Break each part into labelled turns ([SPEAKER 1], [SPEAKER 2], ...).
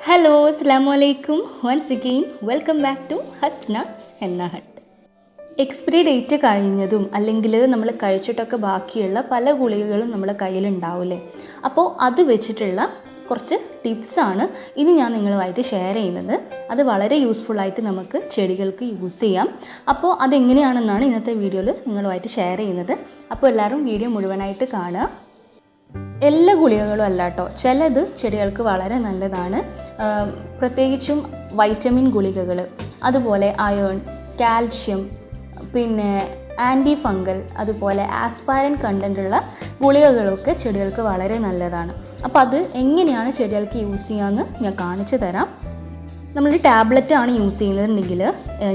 [SPEAKER 1] Hello, Assalamu alaikum. Once again, welcome back to hasna's henna hut. Expiry date കഴിഞ്ഞതും അല്ലെങ്കിൽ നമ്മൾ കഴിച്ചിട്ടൊക്കെ ബാക്കിയുള്ള പല ഗുളികകളും നമ്മുടെ കയ്യിലുണ്ടാവില്ലേ. അപ്പോൾ അത് വെച്ചിട്ടുള്ള കുറച്ച് ടിപ്സാണ് ഇനി ഞാൻ നിങ്ങളുമായിട്ട് ഷെയർ ചെയ്യുന്നത്. അത് വളരെ യൂസ്ഫുള്ളായിട്ട് നമുക്ക് ചെടികൾക്ക് യൂസ് ചെയ്യാം. അപ്പോൾ അതെങ്ങനെയാണെന്നാണ് ഇന്നത്തെ വീഡിയോയിൽ നിങ്ങളുമായിട്ട് ഷെയർ ചെയ്യുന്നത്. അപ്പോൾ എല്ലാവരും വീഡിയോ മുഴുവനായിട്ട് കാണുക. എല്ലാ ഗുളികകളും അല്ല കേട്ടോ, ചിലത് ചെടികൾക്ക് വളരെ നല്ലതാണ്. പ്രത്യേകിച്ചും വൈറ്റമിൻ ഗുളികകൾ, അതുപോലെ അയേൺ, കാൽഷ്യം, പിന്നെ ആൻറ്റി ഫംഗൽ, അതുപോലെ ആസ്പാരൻ കണ്ടൻറ്റുള്ള ഗുളികകളൊക്കെ ചെടികൾക്ക് വളരെ നല്ലതാണ്. അപ്പോൾ അത് എങ്ങനെയാണ് ചെടികൾക്ക് യൂസ് ചെയ്യാമെന്ന് ഞാൻ കാണിച്ചു തരാം. നമ്മൾ ടാബ്ലറ്റാണ് യൂസ് ചെയ്യുന്നതെങ്കിൽ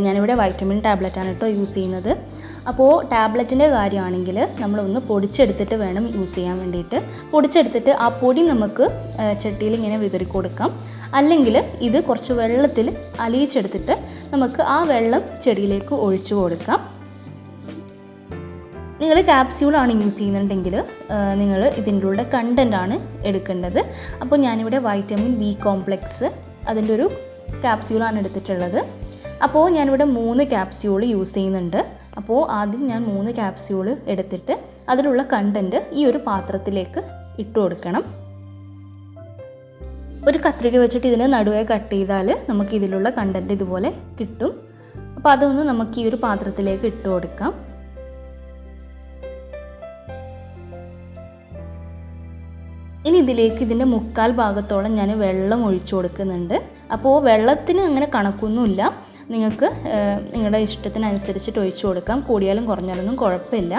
[SPEAKER 1] ഞാനിവിടെ വൈറ്റമിൻ ടാബ്ലറ്റാണ് കേട്ടോ യൂസ് ചെയ്യുന്നത്. അപ്പോൾ ടാബ്ലറ്റിൻ്റെ കാര്യമാണെങ്കിൽ നമ്മളൊന്ന് പൊടിച്ചെടുത്തിട്ട് വേണം യൂസ് ചെയ്യാൻ വേണ്ടിയിട്ട്. പൊടിച്ചെടുത്തിട്ട് ആ പൊടി നമുക്ക് ചട്ടിയിൽ ഇങ്ങനെ വിതറി കൊടുക്കാം. അല്ലെങ്കിൽ ഇത് കുറച്ച് വെള്ളത്തിൽ അലിയിച്ചെടുത്തിട്ട് നമുക്ക് ആ വെള്ളം ചെടിയിലേക്ക് ഒഴിച്ചു കൊടുക്കാം. നിങ്ങൾ ക്യാപ്സ്യൂളാണ് യൂസ് ചെയ്യുന്നുണ്ടെങ്കിൽ നിങ്ങൾ ഇതിൻ്റെ ഉള്ള കണ്ടൻ്റാണ് എടുക്കേണ്ടത്. അപ്പോൾ ഞാനിവിടെ വൈറ്റമിൻ ബി കോംപ്ലക്സ് അതിൻ്റെ ഒരു ക്യാപ്സ്യൂളാണ് എടുത്തിട്ടുള്ളത്. അപ്പോൾ ഞാനിവിടെ 3 ക്യാപ്സ്യൂൾ യൂസ് ചെയ്യുന്നുണ്ട്. അപ്പോൾ ആദ്യം ഞാൻ 3 ക്യാപ്സ്യൂൾ എടുത്തിട്ട് അതിലുള്ള കണ്ടൻറ്റ് ഈ ഒരു പാത്രത്തിലേക്ക് ഇട്ട് കൊടുക്കണം. ഒരു കത്രിക വെച്ചിട്ട് ഇതിനെ നടുവേ കട്ട് ചെയ്താൽ നമുക്ക് ഇതിലുള്ള കണ്ടൻറ്റ് ഇതുപോലെ കിട്ടും. അപ്പോൾ അതൊന്ന് നമുക്ക് ഈ ഒരു പാത്രത്തിലേക്ക് ഇട്ട് കൊടുക്കാം. ഇനി ഇതിലേക്ക് ഇതിൻ്റെ 1/4 ഭാഗത്തോളം ഞാൻ വെള്ളം ഒഴിച്ചു കൊടുക്കുന്നുണ്ട്. അപ്പോൾ വെള്ളത്തിന് അങ്ങനെ കണക്കൊന്നുമില്ല, നിങ്ങൾക്ക് നിങ്ങളുടെ ഇഷ്ടത്തിനനുസരിച്ചിട്ട് ഒഴിച്ചു കൊടുക്കാം. കൂടിയാലും കുറഞ്ഞാലൊന്നും കുഴപ്പമില്ല.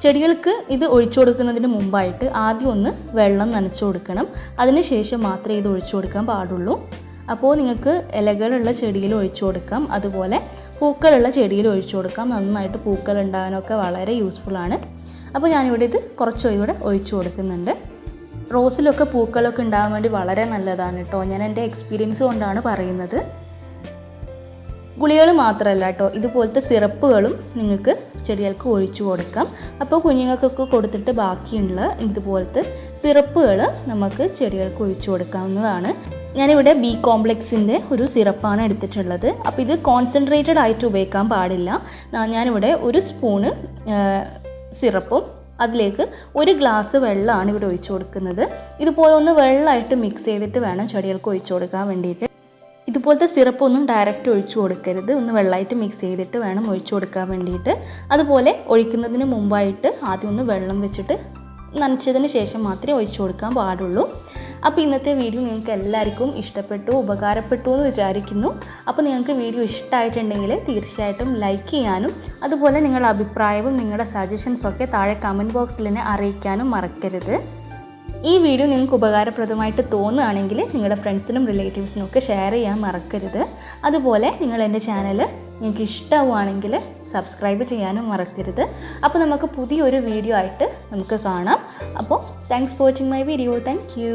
[SPEAKER 1] ചെടികൾക്ക് ഇത് ഒഴിച്ചു കൊടുക്കുന്നതിന് മുമ്പായിട്ട് ആദ്യം ഒന്ന് വെള്ളം നനച്ചു കൊടുക്കണം. അതിനുശേഷം മാത്രമേ ഇത് ഒഴിച്ചു കൊടുക്കാൻ പാടുള്ളൂ. അപ്പോൾ നിങ്ങൾക്ക് ഇലകളുള്ള ചെടിയിൽ ഒഴിച്ചു കൊടുക്കാം, അതുപോലെ പൂക്കളുള്ള ചെടിയിൽ ഒഴിച്ചു കൊടുക്കാം. നന്നായിട്ട് പൂക്കൾ ഉണ്ടാകാനൊക്കെ വളരെ യൂസ്ഫുള്ളാണ്. അപ്പോൾ ഞാനിവിടെ ഇത് കുറച്ചുകൂടെ ഒഴിച്ചു കൊടുക്കുന്നുണ്ട്. റോസിലൊക്കെ പൂക്കളൊക്കെ ഉണ്ടാകാൻ വേണ്ടി വളരെ നല്ലതാണ് കേട്ടോ. ഞാൻ എൻ്റെ എക്സ്പീരിയൻസ് കൊണ്ടാണ് പറയുന്നത്. ഗുളികകൾ മാത്രമല്ല കേട്ടോ, ഇതുപോലത്തെ സിറപ്പുകളും നിങ്ങൾക്ക് ചെടികൾക്ക് ഒഴിച്ചു കൊടുക്കാം. അപ്പോൾ കുഞ്ഞുങ്ങൾക്കൊക്കെ കൊടുത്തിട്ട് ബാക്കിയുള്ള ഇതുപോലത്തെ സിറപ്പുകൾ നമുക്ക് ചെടികൾക്ക് ഒഴിച്ചു കൊടുക്കാവുന്നതാണ്. ഞാനിവിടെ ബി കോംപ്ലക്സിൻ്റെ ഒരു സിറപ്പാണ് എടുത്തിട്ടുള്ളത്. അപ്പോൾ ഇത് കോൺസെൻട്രേറ്റഡ് ആയിട്ട് ഉപയോഗിക്കാൻ പാടില്ല. ഞാനിവിടെ 1 സ്പൂണ് സിറപ്പും അതിലേക്ക് 1 ഗ്ലാസ് വെള്ളമാണ് ഇവിടെ ഒഴിച്ചു കൊടുക്കുന്നത്. ഇതുപോലെ ഒന്ന് വെള്ളമായിട്ട് മിക്സ് ചെയ്തിട്ട് വേണം ചെടികൾക്ക് ഒഴിച്ചു കൊടുക്കാൻ വേണ്ടിയിട്ട്. ഇതുപോലത്തെ സിറപ്പൊന്നും ഡയറക്റ്റ് ഒഴിച്ചു കൊടുക്കരുത്, ഒന്ന് വെള്ളമായിട്ട് മിക്സ് ചെയ്തിട്ട് വേണം ഒഴിച്ചു കൊടുക്കാൻ വേണ്ടിയിട്ട്. അതുപോലെ ഒഴിക്കുന്നതിന് മുമ്പായിട്ട് ആദ്യം ഒന്ന് വെള്ളം വെച്ചിട്ട് നനച്ചതിന് ശേഷം മാത്രമേ ഒഴിച്ചു കൊടുക്കാൻ പാടുള്ളൂ. അപ്പോൾ ഇന്നത്തെ വീഡിയോ നിങ്ങൾക്ക് എല്ലാവർക്കും ഇഷ്ടപ്പെട്ടു, ഉപകാരപ്പെട്ടു എന്ന് വിചാരിക്കുന്നു. അപ്പോൾ നിങ്ങൾക്ക് വീഡിയോ ഇഷ്ടമായിട്ടുണ്ടെങ്കിൽ തീർച്ചയായിട്ടും ലൈക്ക് ചെയ്യാനും അതുപോലെ നിങ്ങളുടെ അഭിപ്രായവും നിങ്ങളുടെ സജഷൻസൊക്കെ താഴെ കമൻറ്റ് ബോക്സിൽ തന്നെ അറിയിക്കാനും മറക്കരുത്. ഈ വീഡിയോ നിങ്ങൾക്ക് ഉപകാരപ്രദമായിട്ട് തോന്നുകയാണെങ്കിൽ നിങ്ങളുടെ ഫ്രണ്ട്സിനും റിലേറ്റീവ്സിനും ഒക്കെ ഷെയർ ചെയ്യാൻ മറക്കരുത്. അതുപോലെ നിങ്ങൾ എൻ്റെ ചാനൽ നിങ്ങൾക്ക് ഇഷ്ടമാവുകയാണെങ്കിൽ സബ്സ്ക്രൈബ് ചെയ്യാനും മറക്കരുത്. അപ്പോൾ നമുക്ക് പുതിയൊരു വീഡിയോ ആയിട്ട് നമുക്ക് കാണാം. അപ്പോൾ thanks for watching my video. Thank you.